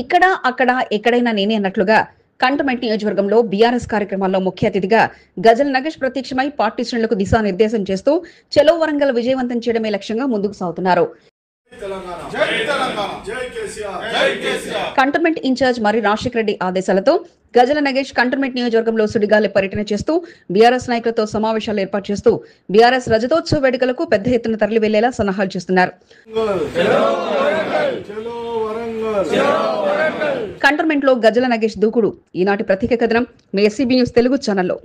ఇక్కడ అక్కడ ఎక్కడైనా నేనే అన్నట్లుగా కంటోన్మెంట్ నియోజకవర్గంలో బీఆర్ఎస్ కార్యక్రమాల్లో ముఖ్య అతిథిగా గజల్ నగేష్ ప్రత్యక్షమై పార్టీ శ్రేణులకు దిశానిర్దేశం చేస్తూ చలో వరంగల్ విజయవంతం చేయడమే లక్ష్యంగా ముందుకు సాగుతున్నారు. కంటోన్మెంట్ ఇన్ఛార్జ్ మరి రాజశేఖర రెడ్డి ఆదేశాలతో గజల నగేష్ కంటోన్మెంట్ నియోజకవర్గంలో సుడిగాలి పర్యటన చేస్తూ బీఆర్ఎస్ నాయకులతో సమావేశాలు ఏర్పాటు చేస్తూ బీఆర్ఎస్ రజతోత్సవ వేడుకలకు పెద్ద ఎత్తున తరలి వెళ్లేలా సన్నాహాలు చేస్తున్నారు. కంటోన్మెంట్ లో గజల నగేష్ దూకుడు ఈనాటి ప్రత్యేక కథనం మీ ఎస్సీబీ న్యూస్ తెలుగు ఛానల్లో.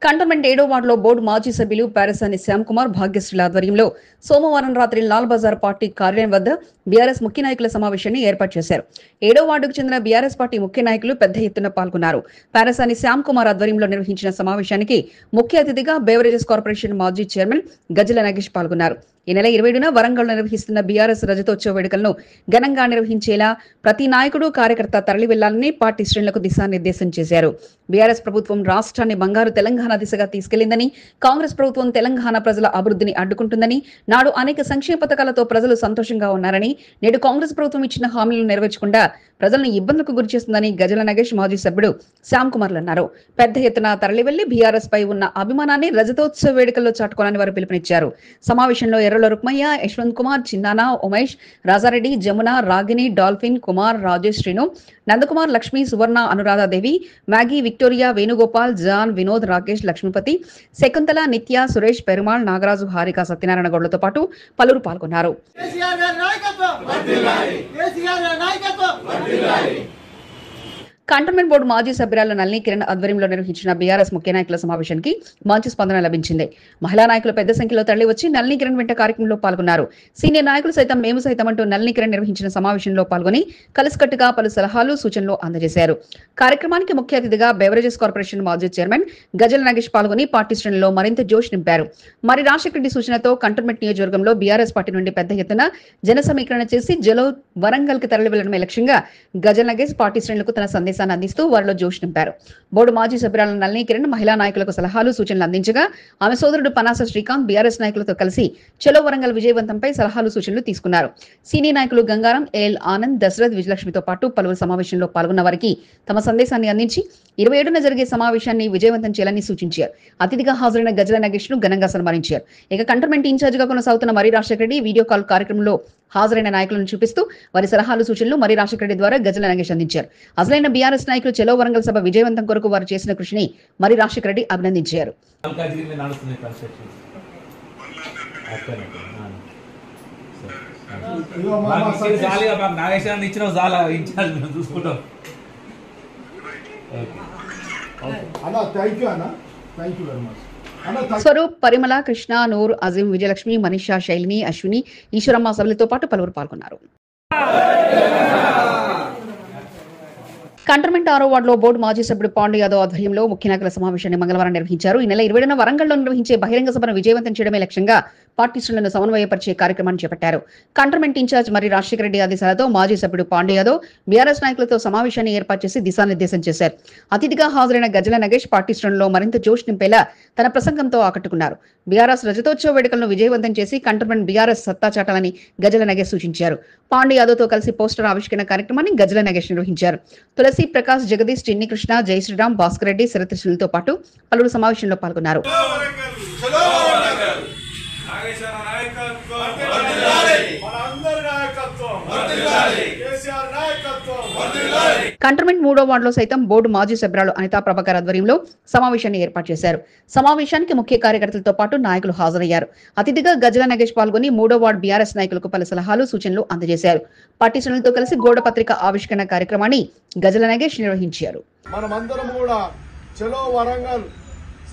కంటోన్మెంట్ 7వ వార్డులో బోర్డు మాజీ సభ్యులు పారసాని శ్యామ్ కుమార్ భాగ్యశ్రీల ఆధ్వర్యంలో సోమవారం రాత్రి లాల్ బజార్ పార్టీ కార్యాలయం వద్ద బీఆర్ఎస్ ముఖ్య నాయకుల సమావేశాన్ని ఏర్పాటు చేశారు. 7వ వార్డుకు చెందిన బీఆర్ఎస్ పార్టీ ముఖ్య నాయకులు పెద్ద ఎత్తున పాల్గొన్నారు. పారసాని శ్యామ్ కుమార్ ఆధ్వర్యంలో నిర్వహించిన సమావేశానికి ముఖ్య అతిథిగా బేవరేజెస్ కార్పొరేషన్ మాజీ చైర్మన్ గజల నగేష్ పాల్గొన్నారు. ఈ నెల 27న వరంగల్లో నిర్వహిస్తున్న బీఆర్ఎస్ రజతోత్సవ వేడుకలను ఘనంగా నిర్వహించేలా ప్రతి నాయకుడు కార్యకర్త తరలి వెళ్లాలని పార్టీ శ్రేణులకు దిశానిర్దేశం చేశారు. బీఆర్ఎస్ ప్రభుత్వం రాష్ట్రాన్ని బంగారు తెలంగాణ దిశగా తీసుకెళ్లిందని, కాంగ్రెస్ ప్రభుత్వం తెలంగాణ ప్రజల అభివృద్ధిని అడ్డుకుంటుందని, నాడు అనేక సంక్షేమ పథకాలతో ప్రజలు సంతోషంగా ఉన్నారని, నేడు కాంగ్రెస్ ప్రభుత్వం ఇచ్చిన హామీలను నెరవేర్చకుండా ప్రజలను ఇబ్బందులకు గురిచేస్తుందని గజల నగేష్ మాజీ సభ్యుడు శ్యామ్ కుమార్లు అన్నారు. పెద్ద ఎత్తున తరలి వెళ్లి బీఆర్ఎస్ పై ఉన్న అభిమానాన్ని రజతోత్సవ వేడుకల్లో చాటుకోవాలని వారు పిలుపునిచ్చారు. సమావేశంలో Errala Rukmaiah, Yashwanth Kumar, Chinnana, Umesh, Rajareddy, Jamuna, Ragini, Dolphin, Kumar, Rajesh, Srinu, Nandakumar, Lakshmi, Suvarna, Anuradhadevi, Maggie, Victoria, Venugopal, John, Vinod, Rakesh, Lakshmipathi, Shakuntala, Nitya, Suresh, Perumal, Nagaraju, Harika, Satyanarayana గౌడ్లతో పాటు పలువురు పాల్గొన్నారు. కంటోన్మెంట్ బోర్డు మాజీ సభ్యురాలు నళిని కిరణ్ ఆధ్వర్యంలో నిర్వహించిన బీఆర్ఎస్ ముఖ్య నాయకుల సమావేశానికి మంచి స్పందన లభించింది. మహిళా నాయకులు పెద్ద సంఖ్యలో తరలి వచ్చి నళిని కిరణ్ వెంట కార్యక్రమంలో పాల్గొన్నారు. సీనియర్ నాయకులు సైతం మేము సైతం అంటూ నళిని కిరణ్ నిర్వహించిన సమావేశంలో పాల్గొని కలిసికట్టుగా పలు సలహాలు, సూచనలు అందజేశారు. కార్యక్రమానికి ముఖ్య అతిథిగా బేవరేజెస్ కార్పొరేషన్ మాజీ చైర్మన్ గజల నగేష్ పాల్గొని పార్టీ శ్రేణుల్లో మరింత జోష్ నింపారు. మరి రాజశేఖర రెడ్డి సూచనతో కంటోన్మెంట్ నియోజకవర్గంలో బీఆర్ఎస్ పార్టీ నుండి పెద్ద ఎత్తున జన సమీకరణ చేసి జలో వరంగల్ కి తరలి వెళ్లడమే లక్ష్యంగా గజల నగేష్ పార్టీ శ్రేణులకు తన సందేశాన్ని అందిస్తూ వారిలో జోష్ నింపారు. బోర్డు మాజీ సభ్యురాలు నళిని కిరణ్ మహిళా నాయకులకు సలహాలు, సూచనలు అందించగా ఆమె సోదరుడు పనాస శ్రీకాంత్ బీఆర్ఎస్ నాయకులతో కలిసి చలో వరంగల్ విజయవంతంపై సలహాలు, సూచనలు తీసుకున్నారు. సీనియర్ నాయకులు గంగారం, ఏఎల్ ఆనంద్, దశరథ్, విజయలక్ష్మితో పాటు పలువురు సమావేశంలో పాల్గొన్న వారికి తమ సందేశాన్ని అందించి 27న జరిగే సమావేశాన్ని విజయవంతం చేయాలని సూచించారు. అతిథిగా హాజరైన గజల నగేష్ ను ఘనంగా సన్మానించారు. ఇక కంటోన్మెంట్ ఇన్ఛార్జ్ గా కొనసాగుతున్న మరి రాజశేఖర రెడ్డి వీడియో కాల్ కార్యక్రమంలో హాజరైన నాయకులను చూపిస్తూ వారి సలహాలు, సూచనలు మరి రాజశేఖర రెడ్డి ద్వారా గజల నగేష్ అందించారు. అసలైన బీఆర్ఎస్ నాయకులు చలో వరంగల్ సభ విజయవంతం కొరకు వారు చేసిన కృషిని మరి రాజశేఖర రెడ్డి అభినందించారు. స్వరూప్, పరిమళ, కృష్ణ, నూర్, అజీం, విజయలక్ష్మి, మనీషా, శైలిని, అశ్విని, ఈశ్వరమ్మ సభ్యులతో పాటు పలువురు పాల్గొన్నారు. కంటోన్మెంట్ 6వ వార్డులో బోర్డు మాజీ సభ్యుడు పాండు యాదవ్ ఆధ్వర్యంలో ముఖ్య నాయకుల సమావేశాన్ని మంగళవారం నిర్వహించారు. ఈ నెల 20న వరంగల్లో నిర్వహించే బహిరంగ సభను విజయవంతం చేయడమే లక్ష్యంగా పార్టీ శ్రేణులను సమన్వయపరిచే కార్యక్రమాన్ని చేపట్టారు. కంటోన్మెంట్ ఇన్ఛార్జ్ మరి రాజశేఖర రెడ్డి ఆదేశాలతో మాజీ సభ్యుడు పాండు యాదవ్ బీఆర్ఎస్ నాయకులతో సమావేశాన్ని ఏర్పాటు చేసి దిశానిర్దేశం చేశారు. అతిథిగా హాజరైన గజల నగేష్ పార్టీ శ్రేణుల్లో మరింత జోష్ నింపేలా తన ప్రసంగంతో ఆకట్టుకున్నారు. బీఆర్ఎస్ రజతోత్సవ వేడుకలను విజయవంతం చేసి కంటోన్మెంట్ బీఆర్ఎస్ సత్తా చాటాలని గజల నగేష్ సూచించారు. పాండు యాదవ్తో కలిసి పోస్టర్ ఆవిష్కరణ కార్యక్రమాన్ని గజల నగేష్ నిర్వహించారు. తులసి, ప్రకాష్, జగదీష్, చిన్ని కృష్ణ, జయశ్రీరామ్, భాస్కర్ రెడ్డి, శరత్శ్రీలతో పాటు పలువురు సమావేశంలో పాల్గొన్నారు. కంటోన్మెంట్ 3వ వార్డులో సైతం బోర్డు మాజీ సభ్యురాలు అనితా ప్రభాకర్ ఆధ్వర్యంలో సమావేశాన్ని ఏర్పాటు చేశారు. సమావేశానికి ముఖ్య కార్యకర్తలతో పాటు నాయకులు హాజరయ్యారు. అతిథిగా గజల నగేష్ పాల్గొని 3వ వార్డు బీఆర్ఎస్ నాయకులకు పలు సలహాలు, సూచనలు అందజేశారు. పార్టీ శ్రేణులతో కలిసి గోడ పత్రిక ఆవిష్కరణ కార్యక్రమాన్ని గజల నగేష్ నిర్వహించారు. మనమందరం కూడా చలో వరంగల్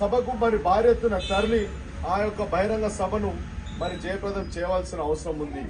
సభకు మరి భారీ ఎత్తున తరలి ఆ యొక్క బహిరంగ సభను మరి జయప్రదం చేయవలసిన అవసరం ఉంది.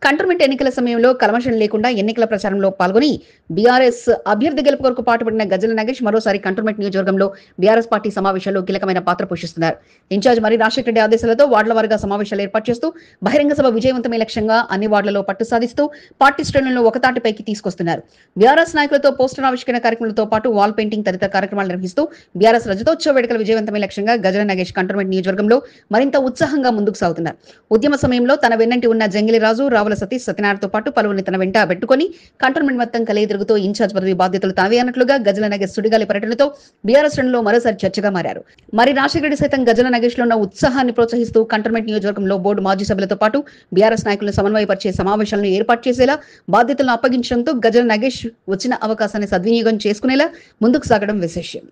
కంటోన్మెంట్ ఎన్నికల సమయంలో కల్మషం లేకుండా ఎన్నికల ప్రచారంలో పాల్గొని బీఆర్ఎస్ అభ్యర్థి గెలుపు కొరకు పాటుపడిన గజల నగేష్ మరోసారి కంటోన్మెంట్ నియోజకవర్గంలో బీఆర్ఎస్ పార్టీ సమావేశాల్లో కీలకమైన పాత్ర పోషిస్తున్నారు. ఇన్ఛార్జ్ మరి రాజశేఖర రెడ్డి ఆదేశాలతో వార్డుల వారీగా సమావేశాలు ఏర్పాటు చేస్తూ బహిరంగ సభ విజయవంతమే లక్ష్యంగా అన్ని వార్డులలో పట్టు సాధిస్తూ పార్టీ శ్రేణులను ఒకతాటిపైకి తీసుకొస్తున్నారు. బీఆర్ఎస్ నాయకులతో పోస్టర్ ఆవిష్కరణ కార్యక్రమాలతో పాటు వాల్ పెయింటింగ్ తదితర కార్యక్రమాలు నిర్వహిస్తూ బీఆర్ఎస్ రజతోత్సవ వేడుకల విజయవంతమే లక్ష్యంగా గజల నగేష్ కంటోన్మెంట్ నియోజకవర్గంలో మరింత ఉత్సాహంగా ముందుకు సాగుతున్నారు. ఉద్యమ సమయంలో తన వెన్నంటి ఉన్న జంగిలిరాజు, రావుల సతీష్, సత్యనారాయణతో పాటు పలువురిని తన వెంట పెట్టుకుని కంటోన్మెంట్ మొత్తం కలియతిరుగుతూ ఇన్ఛార్జ్ పదవి బాధ్యతలు తావే అన్నట్లుగా గజల నగేష్ సుడిగాలి పర్యటనతో బీఆర్ఎస్ శ్రేణుల్లో మరోసారి చర్చగా మారారు. మరి రాజశేఖర రెడ్డి సైతం గజల నగేష్ లో ఉన్న ఉత్సాహాన్ని ప్రోత్సహిస్తూ కంటోన్మెంట్ నియోజకవర్గంలో బోర్డు మాజీ సభ్యులతో పాటు బీఆర్ఎస్ నాయకులను సమన్వయపరిచే సమావేశాలను ఏర్పాటు చేసేలా బాధ్యతలను అప్పగించడంతో గజల నగేష్ వచ్చిన అవకాశాన్ని సద్వినియోగం చేసుకునేలా ముందుకు సాగడం విశేషం.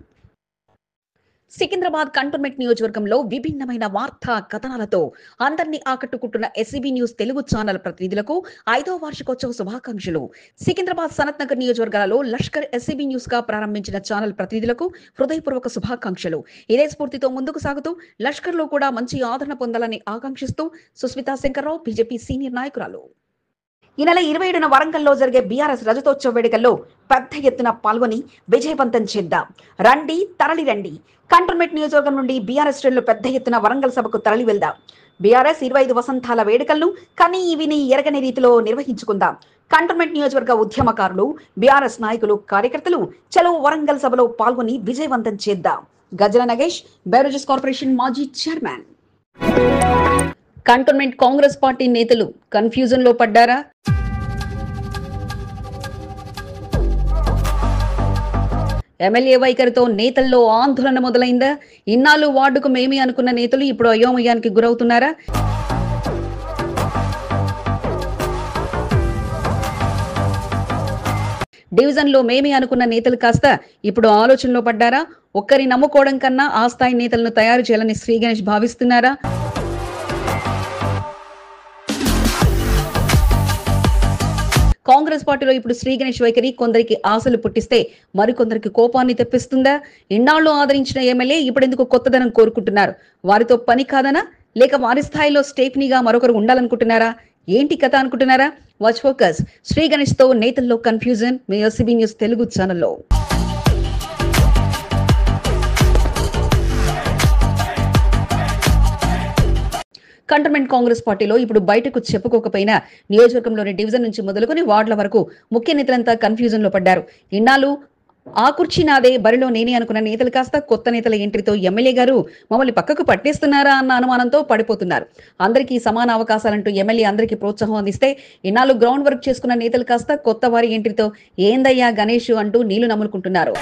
సికింద్రాబాద్ కంటోన్మెంట్ నియోజకవర్గంలో విభిన్నమైన వార్తా కథనాలతో అందరినీ ఆకట్టుకుంటున్న ఎస్సీబీ న్యూస్ తెలుగు ఛానల్ ప్రతినిధులకు 5వ వార్షికోత్సవ శుభాకాంక్షలు. సికింద్రాబాద్ సనత్ నగర్ నియోజకవర్గాలలో లష్కర్ ఎస్సీబీ న్యూస్ గా ప్రారంభించిన ఛానల్ ప్రతినిధులకు హృదయపూర్వక శుభాకాంక్షలు. ఇదే స్ఫూర్తితో ముందుకు సాగుతూ లష్కర్ లో కూడా మంచి ఆదరణ పొందాలని ఆకాంక్షిస్తూ సుస్మితా శంకర్రావు, బీజేపీ సీనియర్ నాయకురాలు. ఈ నెల 27న వరంగల్లో జరిగే బీఆర్ఎస్ రజతోత్సవ వేడుకల్లో పెద్ద ఎత్తున పాల్గొని విజయవంతం చేద్దాం. రండి, తరలి రండి. కంటోన్మెంట్ నియోజకవర్గం నుండి బీఆర్ఎస్ శ్రేణులు పెద్ద ఎత్తున వరంగల్ సభకు తరలి వెళ్దాం. బీఆర్ఎస్ 25 వసంతాల వేడుకలను కనీ విని ఎరగని రీతిలో నిర్వహించుకుందాం. కంటోన్మెంట్ నియోజకవర్గ ఉద్యమకారులు, బీఆర్ఎస్ నాయకులు, కార్యకర్తలు చలో వరంగల్ సభలో పాల్గొని విజయవంతం చేద్దాం. గజల నగేష్, బెవరేజెస్ కార్పొరేషన్ మాజీ చైర్మన్. కంటోన్మెంట్ కాంగ్రెస్ పార్టీ నేతలు కన్ఫ్యూజన్ లో పడ్డారా? ఎమ్మెల్యే వైఖరితో నేతల్లో ఆందోళన మొదలైందా? ఇన్నాళ్ళు వార్డుకు మేమే అనుకున్న నేతలు ఇప్పుడు అయోమయానికి గురవుతున్నారా? డివిజన్ లో మేమే అనుకున్న నేతలు కాస్త ఇప్పుడు ఆలోచనలో పడ్డారా? ఒక్కరి నమ్ముకోవడం కన్నా ఆ స్థాయి నేతలను తయారు చేయాలని శ్రీ గణేష్ భావిస్తున్నారా? కాంగ్రెస్ పార్టీలో ఇప్పుడు శ్రీ గణేష్ వైఖరి కొందరికి ఆశలు పుట్టిస్తే మరికొందరికి కోపాన్ని తెప్పిస్తుందా? ఇన్నాళ్లు ఆదరించిన ఎమ్మెల్యే ఇప్పుడెందుకు కొత్తదనం కోరుకుంటున్నారు? వారితో పని కాదనా, లేక వారి స్థాయిలో స్టేఫ్నీగా మరొకరు ఉండాలనుకుంటున్నారా? ఏంటి కథ అనుకుంటున్నారా? Watch focus. శ్రీ గణేష్ తో నేతల్లో కన్ఫ్యూజన్ మీ ఎస్సీబీ న్యూస్ తెలుగు ఛానల్లో. కంటోన్మెంట్ కాంగ్రెస్ పార్టీలో ఇప్పుడు బయటకు చెప్పుకోకపోయినా నియోజకవర్గంలోని డివిజన్ నుంచి మొదలుకొని వార్డుల వరకు ముఖ్య నేతలంతా కన్ఫ్యూజన్ లో పడ్డారు. ఇన్నాళ్ళు ఆ కుర్చీ నాదే, బరిలో నేనే అనుకున్న నేతలు కాస్త కొత్త నేతల ఎంట్రీతో ఎమ్మెల్యే గారు మమ్మల్ని పక్కకు పట్టేస్తున్నారా అన్న అనుమానంతో పడిపోతున్నారు. అందరికీ సమాన అవకాశాలంటూ ఎమ్మెల్యే అందరికీ ప్రోత్సాహం అందిస్తే ఇన్నాళ్ళు గ్రౌండ్ వర్క్ చేసుకున్న నేతలు కాస్త కొత్త వారి ఎంట్రీతో ఏందయ్యా గణేష్ అంటూ నీళ్లు నమ్ముకుంటున్నారు.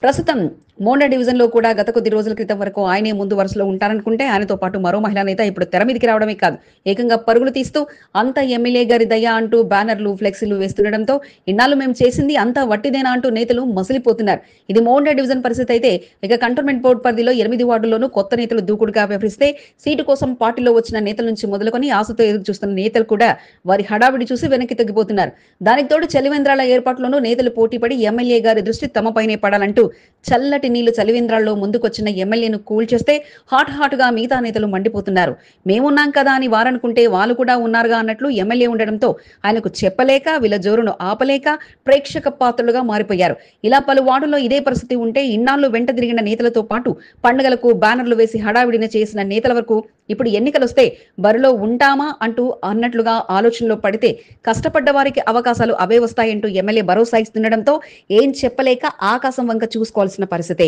ప్రస్తుతం మోండా డివిజన్ లో కూడా గత కొద్ది రోజుల క్రితం వరకు ఆయనే ముందు వరుసలో ఉంటారనుకుంటే ఆయనతో పాటు మరో మహిళా నేత ఇప్పుడు తెర మీదికి రావడమే కాదు, ఏకంగా పరుగులు తీస్తూ అంతా ఎమ్మెల్యే గారి దయ అంటూ బ్యానర్లు, ఫ్లెక్సీలు వేస్తుండటంతో ఇన్నాళ్ళు మేము చేసింది అంతా వట్టిదేనా అంటూ నేతలు మసిలిపోతున్నారు. ఇది మోండా డివిజన్ పరిస్థితి అయితే, ఇక కంటోన్మెంట్ బోర్డు పరిధిలో 8 వార్డుల్లోనూ కొత్త నేతలు దూకుడుగా వ్యవహరిస్తే సీటు కోసం పార్టీలో వచ్చిన నేతల నుంచి మొదలుకొని ఆశతో ఎదురు చూస్తున్న నేతలు కూడా వారి హడావిడి చూసి వెనక్కి తగ్గిపోతున్నారు. దానికి తోడు చలివేంద్రాల ఏర్పాట్లోనూ నేతలు పోటీపడి ఎమ్మెల్యే గారి దృష్టి తమపైనే పడాలంటూ చల్లటి నీళ్లు చలివేంద్రాల్లో ముందుకొచ్చిన ఎమ్మెల్యేను కూల్చేస్తే హాటుగా మిగతా నేతలు మండిపోతున్నారు. మేమున్నాం కదా అని వారనుకుంటే వాళ్ళు కూడా ఉన్నారుగా అన్నట్లు ఎమ్మెల్యే ఉండడంతో ఆయనకు చెప్పలేక వీళ్ళ జోరును ఆపలేక ప్రేక్షక పాత్రలుగా మారిపోయారు. ఇలా పలు వార్డుల్లో ఇదే పరిస్థితి ఉంటే ఇన్నాళ్లు వెంట తిరిగిన నేతలతో పాటు పండుగలకు బ్యానర్లు వేసి హడావిడిన చేసిన నేతల వరకు ఇప్పుడు ఎన్నికలొస్తే బరిలో ఉంటామా అంటూ అన్నట్లుగా ఆలోచనలో పడితే కష్టపడ్డ వారికి అవకాశాలు అవే వస్తాయంటూ ఎమ్మెల్యే భరోసా ఇస్తుండడంతో ఏం చెప్పలేక ఆకాశం వంక చూసుకోవాల్సిన పరిస్థితే.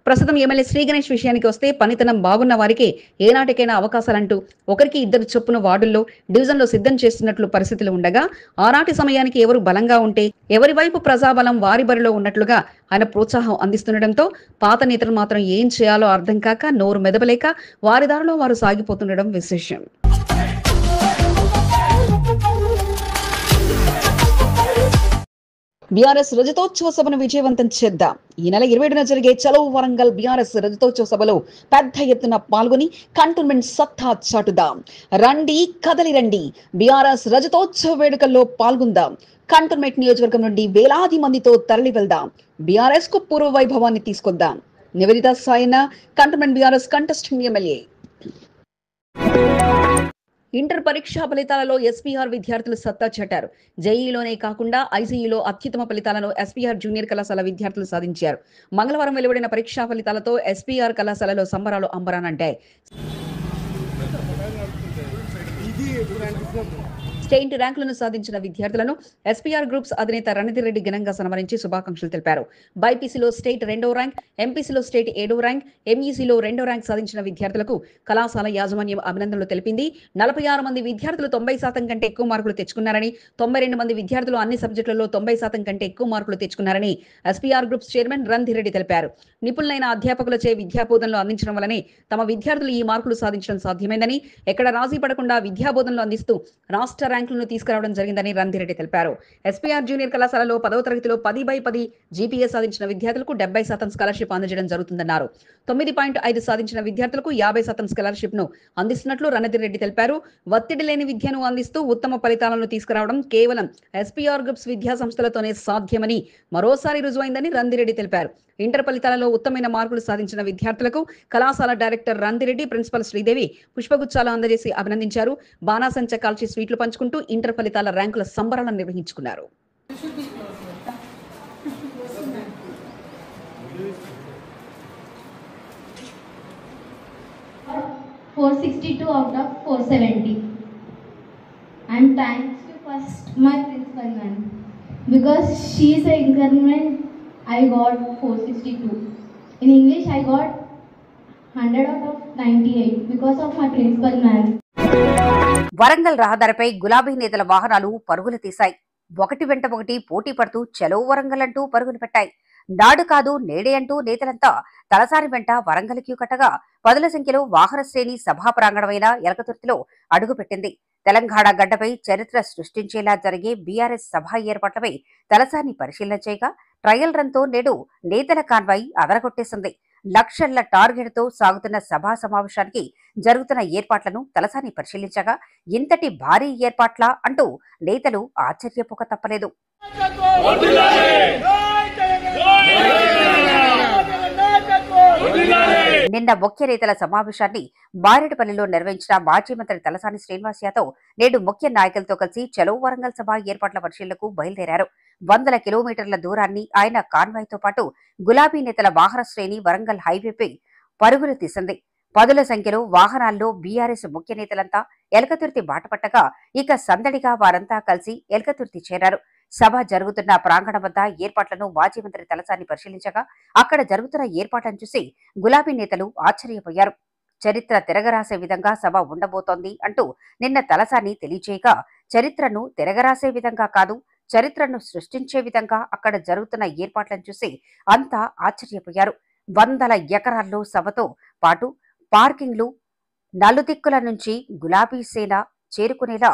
ప్రస్తుతం ఎమ్మెల్యే శ్రీ గణేష్ విషయానికి వస్తే పనితనం బాగున్న వారికి ఏనాటికైనా అవకాశాలంటూ ఒకరికి 2 చొప్పున వార్డుల్లో డివిజన్లో సిద్ధం చేస్తున్నట్లు పరిస్థితులు ఉండగా ఆనాటి సమయానికి ఎవరు బలంగా ఉంటే ఎవరి వైపు ప్రజాబలం వారి బరిలో ఉన్నట్లుగా ఆయన ప్రోత్సాహం అందిస్తుండటంతో పాత నేతలు మాత్రం ఏం చేయాలో అర్థం కాక నోరు మెదపలేక వారి దారిలో వారు సాగిపోతుండడం విశేషం. బీఆర్ఎస్ రజతోత్సవ సభను విజయవంతం చేద్దాం. ఈ నెల 27న జరిగే చలో వరంగల్ బీఆర్ఎస్ రజతోత్సవ సభలో పెద్ద ఎత్తున పాల్గొని కంటోన్మెంట్ సత్తా చాటుదాం. రండి, కదలి రండి. బీఆర్ఎస్ రజతోత్సవ వేడుకల్లో పాల్గొందాం. కంటోన్మెంట్ నియోజకవర్గం నుండి వేలాది మందితో తరలి వెళ్దాం. బీఆర్ఎస్ కు పూర్వ వైభవాన్ని తీసుకొద్దాం. Nivedita Sayana, Cantonment BRS contesting MLA. Inter పరీక్షా ఫలితాలలో ఎస్పీఆర్ విద్యార్థులు సత్తా చాటారు. జేఈలోనే కాకుండా ఐసీఈలో అత్యుత్తమ ఫలితాలను ఎస్పీఆర్ జూనియర్ కళాశాల విద్యార్థులు సాధించారు. మంగళవారం వెలువడిన పరీక్షా ఫలితాలతో ఎస్పీఆర్ కళాశాలలో సంబరాలు అంబరానంటాయి. స్టేట్ ర్యాంకులను సాధించిన విద్యార్థులను ఎస్పీఆర్ గ్రూప్స్ అధినేత రణధీర్ రెడ్డి ఘనంగా సన్మానించి శుభాకాంక్షలు తెలిపారు. బైపీసీలో స్టేట్ 2వ ర్యాంక్, ఎంపీసీలో స్టేట్ 7వ ర్యాంక్, ఎంఈసీలో 2వ ర్యాంక్ సాధించిన విద్యార్థులకు కళాశాల యాజమాన్యం అభినందనలు తెలిపింది. 46 మంది విద్యార్థులు 90% కంటే ఎక్కువ మార్కులు తెచ్చుకున్నారని, 92 మంది విద్యార్థులు అన్ని సబ్జెక్టులలో 90% కంటే ఎక్కువ మార్కులు తెచ్చుకున్నారని SPR groups chairman Randhir Reddy తెలిపారు. నిపుణులైన అధ్యాపకులచే విద్యాబోధనలు అందించడం వల్లనే తమ విద్యార్థులు ఈ మార్కులు సాధించడం సాధ్యమైందని, ఎక్కడ రాజీ పడకుండా విద్యాబోధనలు అందిస్తూ రాష్ట్ర ర్యాంకులను తీసుకురావడం జరిగిందని రణధీర్ రెడ్డి తెలిపారు. ఎస్పీఆర్ జూనియర్ కళాశాలలో 10వ తరగతిలో 10/10 జీపీఏ సాధించిన విద్యార్థులకు 70% స్కాలర్షిప్ అందజేయడం జరుగుతుందన్నారు. 9.5 సాధించిన విద్యార్థులకు 50% స్కాలర్షిప్ ను అందిస్తున్నట్లు రణధీర్ రెడ్డి తెలిపారు. ఒత్తిడి లేని విద్యను అందిస్తూ ఉత్తమ ఫలితాలను తీసుకురావడం కేవలం ఎస్పీఆర్ గ్రూప్స్ విద్యా సంస్థలతోనే సాధ్యమని మరోసారి రుజువైందని రణధీర్ రెడ్డి తెలిపారు. ఇంటర్ ఫలితాలలో ఉత్తమమైన మార్కులు సాధించిన విద్యార్థులకు కళాశాల డైరెక్టర్ రణధీర్ రెడ్డి, ప్రిన్సిపల్ శ్రీదేవి పుష్పగుచ్చాలు అందజేసి అభినందించారు. బాణాసంచ కాల్చి స్వీట్లు పంచుకుంటూ ఇంటర్ ఫలితాల ర్యాంకుల సంబరాలను నిర్వహించుకున్నారు. 462 out of 470. And thanks to first my principal ma'am, because she is an encouragement. I got 462. In English I got 100 out of 98 because of my principal ma'am. Warangal రహదారిపై గులాబీ నేతల వాహనాలు పరుగులు తీశాయి. ఒకటి వెంట ఒకటి పోటీ పడుతూ చలో వరంగల్ అంటూ పరుగులు పెట్టాయి. నాడు కాదు నేడే అంటూ నేతలంతా తలసాని వెంట వరంగల్ క్యూ కట్టగా పదుల సంఖ్యలో వాహన శ్రేణి సభా ప్రాంగణమైన ఎలకతుర్తిలో అడుగుపెట్టింది. తెలంగాణ గడ్డపై చరిత్ర సృష్టించేలా జరిగే బీఆర్ఎస్ సభ ఏర్పాట్లపై తలసాని పరిశీలన చేయగా ట్రయల్ రన్ తో నేడు నేతల కాన్వాయ్ అదరగొట్టేసింది. లక్షల టార్గెట్ తో సాగుతున్న సభా సమావేశానికి జరుగుతున్న ఏర్పాట్లను తలసాని పరిశీలించగా ఇంతటి భారీ ఏర్పాట్లా అంటూ నేతలు ఆశ్చర్యపోక తప్పలేదు. నిన్న ముఖ్య నేతల సమావేశాన్ని బారెడుపల్లిలో నిర్వహించిన మాజీ మంత్రి తలసాని శ్రీనివాస్ యాదవ్ నేడు ముఖ్య నాయకులతో కలిసి చలో వరంగల్ సభ ఏర్పాట్ల పరిశీలనకు బయలుదేరారు. 100 కిలోమీటర్ల దూరాన్ని ఆయన కాన్వాయ్తో పాటు గులాబీ నేతల వాహన శ్రేణి వరంగల్ హైవేపై పరుగులు తీసింది. పదుల సంఖ్యలో వాహనాల్లో బీఆర్ఎస్ ముఖ్య నేతలంతా ఎలకతుర్తి బాటపట్టగా ఇక సందడిగా వారంతా కలిసి ఎలకతుర్తి చేరారు. సభ జరుగుతున్న ప్రాంగణం వద్ద ఏర్పాట్లను మాజీ మంత్రి తలసాని పరిశీలించగా అక్కడ జరుగుతున్న ఏర్పాట్లను చూసి గులాబీ నేతలు ఆశ్చర్యపోయారు. చరిత్ర తిరగరాసే విధంగా సభ ఉండబోతోంది అంటూ నిన్న తలసాని తెలియజేయగా చరిత్రను తిరగరాసే విధంగా కాదు, చరిత్రను సృష్టించే విధంగా అక్కడ జరుగుతున్న ఏర్పాట్లను చూసి అంతా ఆశ్చర్యపోయారు. 100 ఎకరాల్లో సభతో పాటు పార్కింగ్లు నలుదిక్కుల నుంచి గులాబీ సేన చేరుకునేలా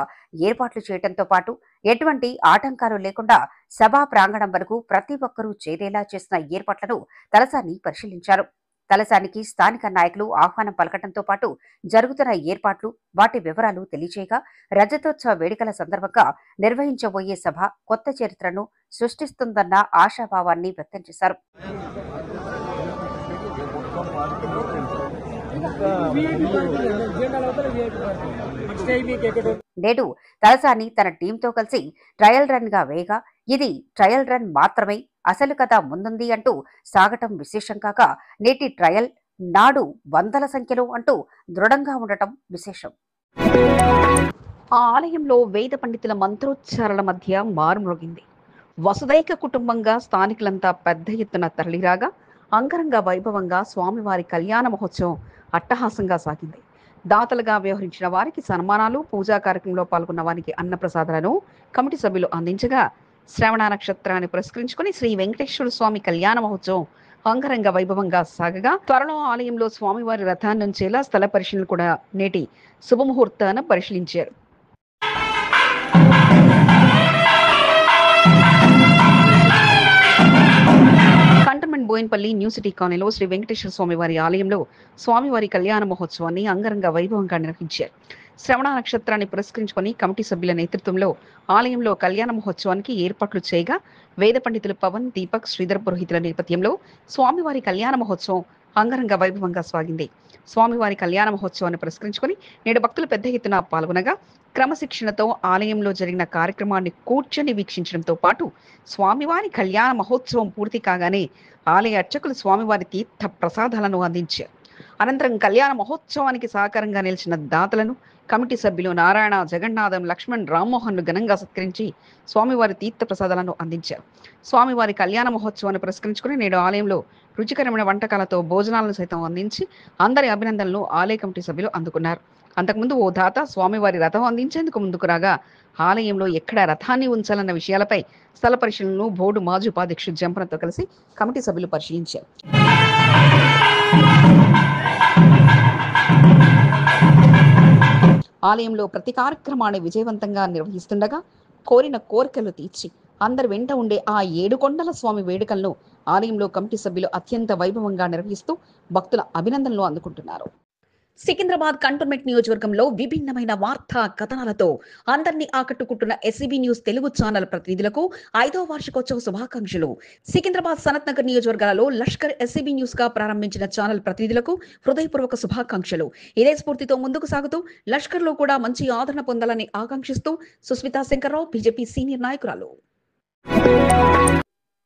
ఏర్పాట్లు చేయడంతో పాటు ఎటువంటి ఆటంకాలు లేకుండా సభా ప్రాంగణం వరకు ప్రతి ఒక్కరూ చేరేలా చేసిన ఏర్పాట్లను తలసాని పరిశీలించారు. తలసానికి స్థానిక నాయకులు ఆహ్వానం పలకడంతో పాటు జరుగుతున్న ఏర్పాట్లు, వాటి వివరాలు తెలియజేయగా రజతోత్సవ వేడుకల సందర్భంగా నిర్వహించబోయే సభ కొత్త చరిత్రను సృష్టిస్తుందన్న ఆశాభావాన్ని వ్యక్తం చేశారు. నేడు తలసాని తన టీంతో కలిసి ట్రయల్ రన్ గా వేయగా ఇది ట్రయల్ రన్ మాత్రమే, అసలు కథ ముందుంది అంటూ సాగటం విశేషం కాక నేటి ట్రయల్ నాడు 100ల సంఖ్యలో అంటూ దృఢంగా ఉండటం విశేషం. ఆ ఆలయంలో వేద పండితుల మంత్రోచ్చారణ మధ్య మారుమ్రోగింది. వసుదైక కుటుంబంగా స్థానికులంతా పెద్ద ఎత్తున తరలిరాగా అంగరంగ వైభవంగా స్వామివారి కళ్యాణ మహోత్సవం అట్టహాసంగా సాగింది. దాతలుగా వ్యవహరించిన వారికి సన్మానాలు, పూజా కార్యక్రమంలో పాల్గొన్న వారికి అన్నప్రసాదాలను కమిటీ సభ్యులు అందించగా శ్రవణ నక్షత్రాన్ని పురస్కరించుకుని శ్రీ వెంకటేశ్వర స్వామి కళ్యాణ మహోత్సవం అంగరంగ వైభవంగా సాగగా త్వరలో ఆలయంలో స్వామివారి రథాన్ని నుంచేలా స్థల పరిశీలన కూడా నేటి శుభముహూర్తాన్ని పరిశీలించారు. కంటోన్మెంట్ బోయిన్పల్లి న్యూ సిటీ కాలనీలో శ్రీ వెంకటేశ్వర స్వామివారి ఆలయంలో స్వామివారి కళ్యాణ మహోత్సవాన్ని అంగరంగ వైభవంగా నిర్వహించారు. శ్రవణ నక్షత్రాన్ని పురస్కరించుకుని కమిటీ సభ్యుల నేతృత్వంలో ఆలయంలో కళ్యాణ మహోత్సవానికి ఏర్పాట్లు చేయగా వేద పండితులు పవన్, దీపక్, శ్రీధర్ పురోహితుల నేపథ్యంలో స్వామివారి కళ్యాణ మహోత్సవం అంగరంగ వైభవంగా సాగింది. స్వామివారి కళ్యాణ మహోత్సవాన్ని పురస్కరించుకుని నేడు భక్తులు పెద్ద ఎత్తున పాల్గొనగా క్రమశిక్షణతో ఆలయంలో జరిగిన కార్యక్రమాన్ని కూర్చొని వీక్షించడంతో పాటు స్వామివారి కళ్యాణ మహోత్సవం పూర్తి కాగానే ఆలయ అర్చకులు స్వామివారి తీర్థ ప్రసాదాలను అందించారు. అనంతరం కళ్యాణ మహోత్సవానికి సహకారంగా నిలిచిన దాతలను కమిటీ సభ్యులు నారాయణ, జగన్నాథం, లక్ష్మణ్, రామ్మోహన్ను ఘనంగా సత్కరించి స్వామివారి తీర్థ ప్రసాదాలను అందించారు. స్వామివారి కళ్యాణ మహోత్సవాన్ని పురస్కరించుకుని నేడు ఆలయంలో రుచికరమైన వంటకాలతో భోజనాలను సైతం అందించి అందరి అభినందనలు ఆలయ కమిటీ సభ్యులు అందుకున్నారు. అంతకుముందు ఓ దాత స్వామివారి రథం అందించేందుకు ముందుకు రాగా ఆలయంలో ఎక్కడ రథాన్ని ఉంచాలన్న విషయాలపై స్థల పరిశీలనను బోర్డు మాజీ ఉపాధ్యక్షుడు జంపనతో కలిసి కమిటీ సభ్యులు పరిశీలించారు. ఆలయంలో ప్రతి కార్యక్రమాన్ని విజయవంతంగా నిర్వహిస్తుండగా కోరిన కోరికలు తీర్చి అందరి వెంట ఉండే ఆ 7 కొండల స్వామి వేడుకలను ఆలయంలో కమిటీ సభ్యులు అత్యంత వైభవంగా నిర్వహిస్తూ భక్తుల అభినందనలు అందుకుంటున్నారు. సికింద్రాబాద్ కంటోన్మెంట్ నియోజకవర్గంలో విభిన్నమైన వార్తా కథనాలతో అందరినీ ఆకట్టుకుంటున్న ఎస్సీబీ న్యూస్ తెలుగు ఛానల్ ప్రతినిధులకు 5వ వార్షికోత్సవ శుభాకాంక్షలు. సికింద్రాబాద్, సనత్ నగర్ నియోజకవర్గాలలో లష్కర్ ఎస్సీబీ న్యూస్ గా ప్రారంభించిన ఛానల్ ప్రతినిధులకు హృదయపూర్వక శుభాకాంక్షలు. ఇదే స్ఫూర్తితో ముందుకు సాగుతూ లష్కర్ లో కూడా మంచి ఆదరణ పొందాలని ఆకాంక్షిస్తూ సుస్మితా శంకర్రావు, బీజేపీ సీనియర్ నాయకురాలు.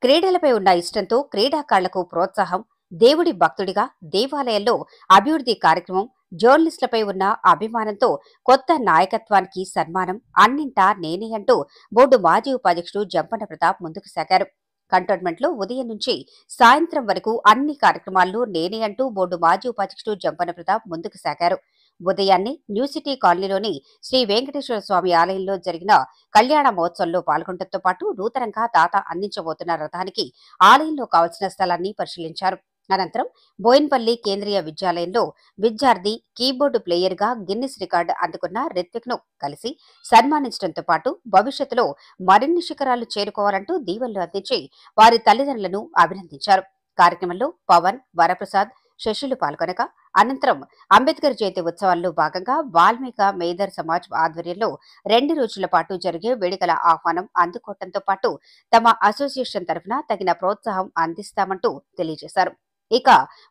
క్రీడలపై ఉన్న ఇష్టంతో క్రీడాకారులకు ప్రోత్సాహం, దేవుడి భక్తుడిగా దేవాలయంలో అభివృద్ధి కార్యక్రమం, జర్నలిస్టులపై ఉన్న అభిమానంతో కొత్త నాయకత్వానికి సన్మానం, అన్నింటా నేనే అంటూ బోర్డు మాజీ ఉపాధ్యక్షుడు జంపన్న ప్రతాప్ ముందుకు సాగారు. కంటోన్మెంట్ లో ఉదయం నుంచి సాయంత్రం వరకు అన్ని కార్యక్రమాల్లో నేనే అంటూ బోర్డు మాజీ ఉపాధ్యక్షుడు జంపన్న ప్రతాప్ ముందుకు సాగారు. ఉదయాన్నే న్యూ సిటీ కాలనీలోని శ్రీ వెంకటేశ్వర స్వామి ఆలయంలో జరిగిన కళ్యాణ మహోత్సవంలో పాల్గొనడంతో పాటు నూతనంగా తాత అందించబోతున్న రథానికి ఆలయంలో కావలసిన స్థలాన్ని పరిశీలించారు. అనంతరం బోయిన్పల్లి కేంద్రీయ విద్యాలయంలో విద్యార్థి కీబోర్డు ప్లేయర్ గా గిన్నిస్ రికార్డు అందుకున్న రిత్విక్ ను కలిసి సన్మానించడంతో పాటు భవిష్యత్తులో మరిన్ని శిఖరాలు చేరుకోవాలంటూ దీవెనలు అందించి వారి తల్లిదండ్రులను అభినందించారు. కార్యక్రమంలో పవన్, వరప్రసాద్, శశులు పాల్గొనగా అనంతరం అంబేద్కర్ జయంతి ఉత్సవాల్లో భాగంగా వాల్మీక మేధర్ సమాజ్ ఆధ్వర్యంలో 2 రోజుల పాటు జరిగే వేడుకల ఆహ్వానం అందుకోవడంతో పాటు తమ అసోసియేషన్ తరఫున తగిన ప్రోత్సాహం అందిస్తామంటూ తెలియజేశారు. ఇక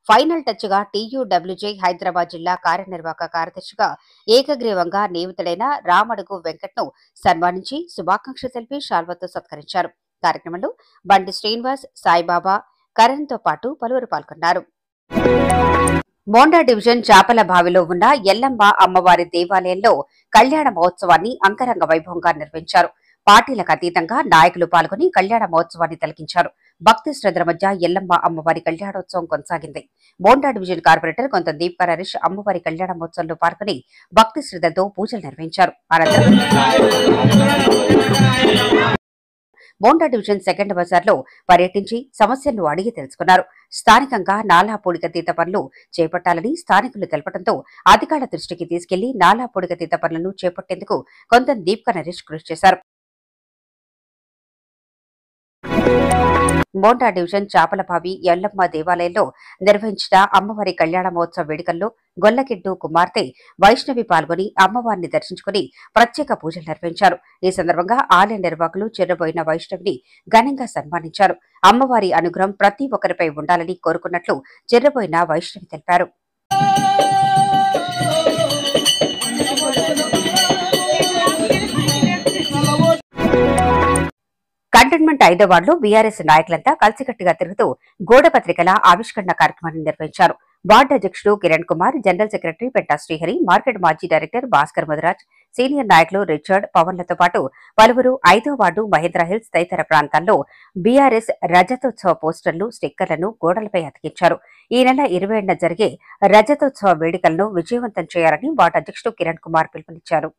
ఫైనల్ టచ్ గా TUWJ హైదరాబాద్ జిల్లా కార్యనిర్వాహక కార్యదర్శిగా ఏకగ్రీవంగా నియమితుడైన రామడుగు వెంకట్ను సన్మానించి శుభాకాంక్షలు తెలిపి శాల్వాతో సత్కరించారు. కార్యక్రమంలో బండి శ్రీనివాస్, సాయిబాబా, కరణ్ తో పాటు పలువురు పాల్గొన్నారు. మోండా డివిజన్ చాపల బావిలో ఉన్న ఎల్లమ్మ అమ్మవారి దేవాలయంలో కళ్యాణ మహోత్సవాన్ని అంగరంగ వైభవంగా నిర్వహించారు. పార్టీలకు అతీతంగా నాయకులు పాల్గొని కళ్యాణ మహోత్సవాన్ని తిలకించారు. భక్తి శ్రద్ధల మధ్య ఎల్లమ్మ అమ్మవారి కళ్యాణోత్సవం కొనసాగింది. మోండా డివిజన్ కార్పొరేటర్ కొంత దీప్కర్ హరీష్ అమ్మవారి కళ్యాణ మహోత్సవంలో పాల్గొని భక్తి శ్రద్ధలతో పూజలు నిర్వహించారు. అనంతరం మోండా డివిజన్ సెకండ్ బజార్లో పర్యటించి సమస్యలను అడిగి తెలుసుకున్నారు. స్థానికంగా నాలా పూడికతీత పనులు చేపట్టాలని స్థానికులు తెలపడంతో అధికారుల దృష్టికి తీసుకెళ్లి నాలా పూడికతీత పనులను చేపట్టేందుకు కొంత దీప్కర్ హరీష్ కృషి చేశారు. మోండా డివిజన్ చాపలబావి ఎల్లమ్మ దేవాలయంలో నిర్వహించిన అమ్మవారి కళ్యాణ మహోత్సవ వేడుకల్లో గొల్లకిడ్డు కుమార్తె వైష్ణవి పాల్గొని అమ్మవారిని దర్శించుకుని ప్రత్యేక పూజలు నిర్వహించారు. ఈ సందర్భంగా ఆలయ నిర్వాహకులు చెర్రబోయిన వైష్ణవిని ఘనంగా సన్మానించారు. అమ్మవారి అనుగ్రహం ప్రతి ఒక్కరిపై ఉండాలని కోరుకున్నట్లు చెర్రబోయిన వైష్ణవి తెలిపారు. కంటోన్మెంట్ 5వ వార్డులో బీఆర్ఎస్ నాయకులంతా కలిసికట్టుగా తిరుగుతూ గోడ పత్రికల ఆవిష్కరణ కార్యక్రమాన్ని నిర్వహించారు. వార్డు అధ్యక్షుడు Kiran Kumar, general secretary Penta Srihari, market మాజీ డైరెక్టర్ భాస్కర్ ముదిరాజ్, సీనియర్ నాయకులు రిచర్డ్, పవన్లతో పాటు పలువురు 5వ వార్డు, మహేంద్ర హిల్స్ తదితర ప్రాంతాల్లో బీఆర్ఎస్ రజతోత్సవ పోస్టర్లు, స్టిక్కర్లను గోడలపై అతికించారు. ఈ నెల 20న జరిగే రజతోత్సవ వేడుకలను విజయవంతం చేయాలని వార్డు అధ్యక్షుడు కిరణ్ కుమార్ పిలుపునిచ్చారు.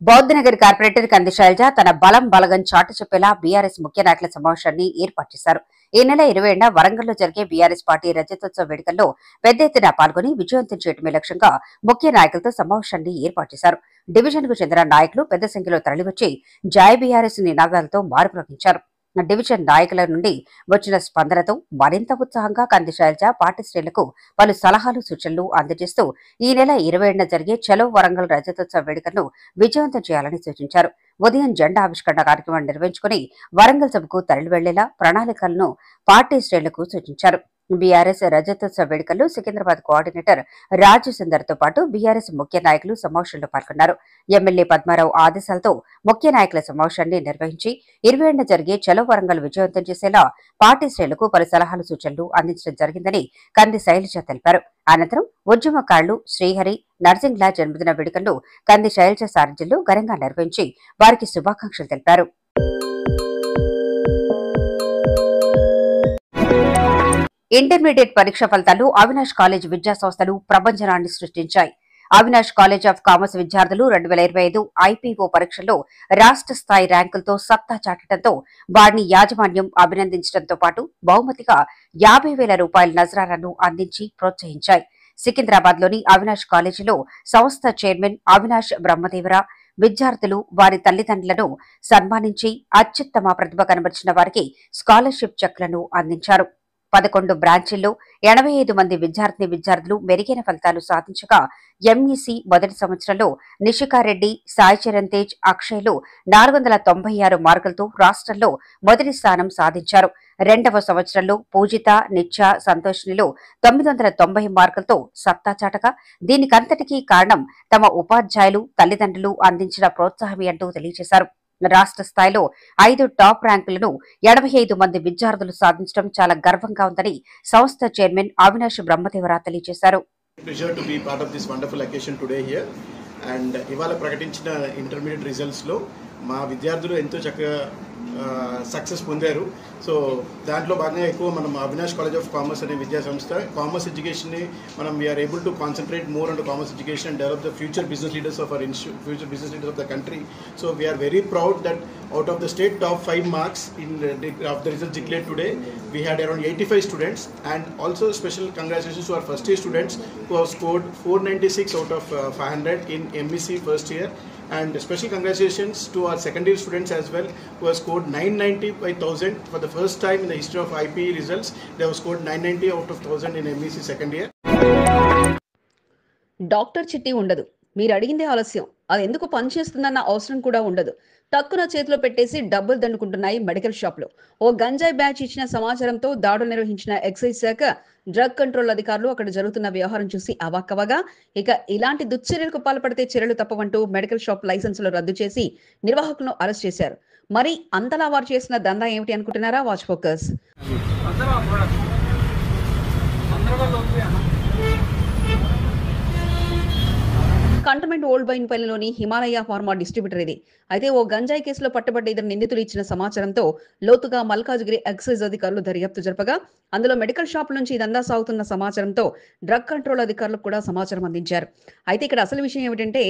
బౌద్ధనగర్ కార్పొరేటర్ కంది శైలజ తన బలం బలగం చాటు చెప్పేలా బీఆర్ఎస్ ముఖ్య నాయకుల సమావేశాన్ని ఏర్పాటు చేశారు. ఈ నెల 20న వరంగల్లో జరిగే బీఆర్ఎస్ పార్టీ రజతోత్సవ వేడుకల్లో పెద్ద ఎత్తున పాల్గొని విజయవంతం చేయడమే లక్ష్యంగా ముఖ్య నాయకులతో సమావేశాన్ని ఏర్పాటు చేశారు. డివిజన్ కు చెందిన నాయకులు పెద్ద సంఖ్యలో తరలివచ్చి జై బీఆర్ఎస్ నినాదాలతో మారుప్రోగించారు. డివిజన్ నాయకుల నుండి వచ్చిన స్పందనతో మరింత ఉత్సాహంగా కంది శైలజ పార్టీ శ్రేణులకు పలు సలహాలు, సూచనలు అందజేస్తూ ఈ నెల 20న జరిగే చలో వరంగల్ రజతోత్సవ వేడుకలను విజయవంతం చేయాలని సూచించారు. ఉదయం జెండా ఆవిష్కరణ కార్యక్రమాన్ని నిర్వహించుకుని వరంగల్ సభకు తరలి వెళ్లేలా ప్రణాళికలను పార్టీ శ్రేణులకు సూచించారు. బీఆర్ఎస్ రజతోత్సవ వేడుకల్లో సికింద్రాబాద్ కోఆర్డినేటర్ రాజు సుందర్తో పాటు బీఆర్ఎస్ ముఖ్య నాయకులు సమావేశంలో పాల్గొన్నారు. ఎమ్మెల్యే పద్మారావు ఆదేశాలతో ముఖ్య నాయకుల సమావేశాన్ని నిర్వహించి 27న జరిగే చలో వరంగల్ విజయవంతం చేసేలా పార్టీ శ్రేణులకు పలు సలహాలు సూచనలు అందించడం జరిగిందని కంది శైలజ తెలిపారు. అనంతరం ఉద్యమకారులు శ్రీహరి నర్సింగ్లా జన్మదిన వేడుకలను కంది శైలజ సారథ్యంలో ఘనంగా నిర్వహించి వారికి శుభాకాంక్షలు తెలిపారు. ఇంటర్మీడియట్ పరీక్ష ఫలితాలు అవినాష్ కాలేజ్ విద్యా సంస్థలు ప్రభంజనాన్ని సృష్టించాయి. అవినాష్ కాలేజ్ ఆఫ్ కామర్స్ విద్యార్థులు 2025 ఐపీఓ పరీక్షల్లో రాష్ట్ర స్థాయి ర్యాంకులతో సత్తా చాటడంతో వారిని యాజమాన్యం అభినందించడంతో పాటు బహుమతిగా 50,000 రూపాయల నజరాలను అందించి ప్రోత్సహించాయి. సికింద్రాబాద్ లోని అవినాష్ కాలేజీలో సంస్థ చైర్మన్ అవినాష్ బ్రహ్మదేవరా విద్యార్థులు వారి తల్లిదండ్రులను సన్మానించి అత్యుత్తమ ప్రతిభ కనబరిచిన వారికి స్కాలర్షిప్ చెక్లను అందించారు. 11 బ్రాంచీల్లో 85 మంది విద్యార్థులు మెరుగైన ఫలితాలు సాధించగా ఎంఈసీ మొదటి సంవత్సరంలో నిషికారెడ్డి, సాయి చరణ్ తేజ్, అక్షయ్లు 496 మార్కులతో రాష్ట్రంలో మొదటి స్థానం సాధించారు. రెండవ సంవత్సరంలో పూజిత, నిత్య, సంతోష్నిలో 990 మార్కులతో సత్తా చాటగా దీనికంతటికీ కారణం తమ ఉపాధ్యాయులు, తల్లిదండ్రులు అందించిన ప్రోత్సాహమే అంటూ తెలియజేశారు. రాష్ట్ర స్థాయిలో 5 టాప్ ర్యాంకులను 85 మంది విద్యార్థులు సాధించడం చాలా గర్వంగా ఉందని సంస్థ చైర్మన్ అవినాష్ బ్రహ్మదేవరా తెలియజేశారు. Pleasure to be part of this wonderful occasion today here. And ఇవాళ ప్రకటించిన ఇంటర్మీడియట్ రిజల్ట్స్ లో మా విద్యార్థులు ఎంతో చక్కగా సక్సెస్ పొందారు. సో దాంట్లో భాగంగా ఎక్కువ మనం అవినాష్ కాలేజ్ ఆఫ్ కామర్స్ అనే విద్యా సంస్థ కామర్స్ ఎడ్యుకేషన్ని మనం we are able to concentrate more on commerce education and develop the future business leaders of our institute, future business leaders of the country. So we are very proud that out of the state top 5 marks in of the results declared today, we had around 85 students, and also special congratulations to our first year students who have scored 496 out of 500 in MEC first year, and special congratulations to our second year students as well who have scored 990 by 1000 for the first time in the history of IPE results. They have scored 990 out of 1000 in MEC second year. Doctor చిట్టి ఉండదు, మీరు అడిగిందే ఆలస్యం, అది ఎందుకు పనిచేస్తుందన్న అవసరం కూడా ఉండదు. టక్కున చేతిలో పెట్టేసి డబ్బులు దండుకుంటున్నాయి మెడికల్ షాపులు. ఓ గంజాయి బ్యాచ్ ఇచ్చిన సమాచారంతో దాడులు నిర్వహించిన ఎక్సైజ్ శాఖ డ్రగ్ కంట్రోల్ అధికారులు అక్కడ జరుగుతున్న వ్యవహారం చూసి అవాక్కవగా ఇక ఇలాంటి దుశ్చర్యలకు పాల్పడితే చర్యలు తప్పవంటూ మెడికల్ షాప్ లైసెన్సులు రద్దు చేసి నిర్వాహకులను అరెస్ట్ చేశారు. మరి అంతలా వారు చేసిన దందా ఏమిటి అనుకుంటున్నారా? Watch focus. కంటోన్మెంట్ ఓల్డ్ బైన్పల్లిలోని హిమాలయ ఫార్మా డిస్ట్రిబ్యూటర్ ఇది. అయితే ఓ గంజాయి కేసులో పట్టుబడ్డ 2 నిందితులు ఇచ్చిన సమాచారంతో లోతుగా మల్కాజ్గిరి ఎక్సైజ్ అధికారులు దర్యాప్తు జరపగా అందులో మెడికల్ షాప్ నుంచి దందా సాగుతున్న సమాచారంతో డ్రగ్ కంట్రోల్ అధికారులకు కూడా సమాచారం అందించారు. అయితే ఇక్కడ అసలు విషయం ఏమిటంటే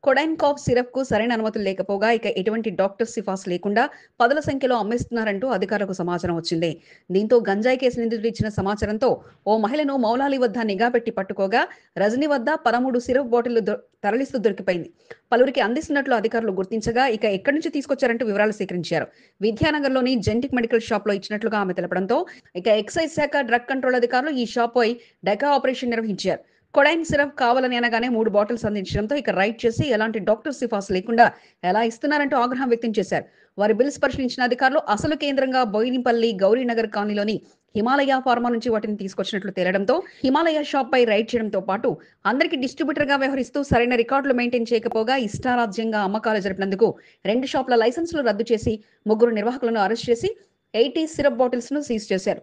కొడైన్ కాఫ్ సిరప్ కు సరైన అనుమతులు లేకపోగా ఇక ఎటువంటి డాక్టర్ సిఫార్సు లేకుండా 10ల సంఖ్యలో అమ్మేస్తున్నారంటూ అధికారులకు సమాచారం వచ్చింది. దీంతో గంజాయి కేసు నిందితులు ఇచ్చిన సమాచారంతో ఓ మహిళను మౌలాలి వద్ద నిఘా పెట్టి పట్టుకోగా రజనీ వద్ద 13 సిరప్ బాటిళ్లు తరలిస్తూ దొరికిపోయింది. పలువురికి అందిస్తున్నట్లు అధికారులు గుర్తించగా ఇక ఎక్కడి నుంచి తీసుకొచ్చారంటూ వివరాలు సేకరించారు. విద్యానగర్లోని జెంటిక్ మెడికల్ షాప్ లో ఇచ్చినట్లుగా ఆమె తెలపడంతో ఇక ఎక్సైజ్ శాఖ డ్రగ్ కంట్రోల్ అధికారులు ఈ షాప్ పై డెకా ఆపరేషన్ నిర్వహించారు. కొడైన్ సిరప్ కావాలని అనగానే 3 బాటిల్స్ అందించడంతో ఇక రైడ్ చేసి ఎలాంటి డాక్టర్ సిఫార్సు లేకుండా ఎలా ఇస్తున్నారంటూ ఆగ్రహం వ్యక్తం చేశారు. వారి బిల్స్ పరిశీలించిన అధికారులు అసలు కేంద్రంగా బోయినపల్లి గౌరీనగర్ కాలనీలోని హిమాలయ ఫార్మా నుంచి వాటిని తీసుకొచ్చినట్లు తేలడంతో హిమాలయ షాప్ పై రైడ్ చేయడంతో పాటు అందరికీ డిస్ట్రిబ్యూటర్ గా వ్యవహరిస్తూ సరైన రికార్డులు మెయింటైన్ చేయకపోగా ఇష్టారాజ్యంగా అమ్మకాలు జరిపినందుకు 2 షాపుల లైసెన్సులు రద్దు చేసి 3 నిర్వాహకులను అరెస్ట్ చేసి 80 సిరప్ బాటిల్స్ ను సీజ్ చేశారు.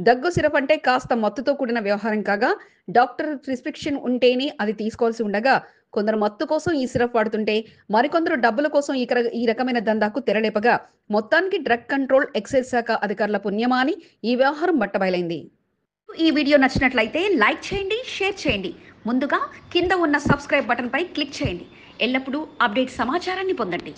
దగ్గు సిరప్ అంటే కాస్త మత్తుతో కూడిన వ్యవహారం కాగా డాక్టర్ ప్రిస్క్రిప్షన్ ఉంటేనే అది తీసుకోవాల్సి ఉండగా కొందరు మత్తు కోసం ఈ సిరప్ వాడుతుంటే మరికొందరు డబ్బుల కోసం ఈ రకమైన దందాకు తెరలేపగా మొత్తానికి డ్రగ్ కంట్రోల్ ఎక్సైజ్ శాఖ అధికారుల పుణ్యమా అని ఈ వ్యవహారం బట్టబయలైంది. ఈ వీడియో నచ్చినట్లయితే లైక్ చేయండి, షేర్ చేయండి. ముందుగా కింద ఉన్న సబ్స్క్రైబ్ బటన్ పై క్లిక్ చేయండి. ఎల్లప్పుడూ అప్డేట్ సమాచారాన్ని పొందండి.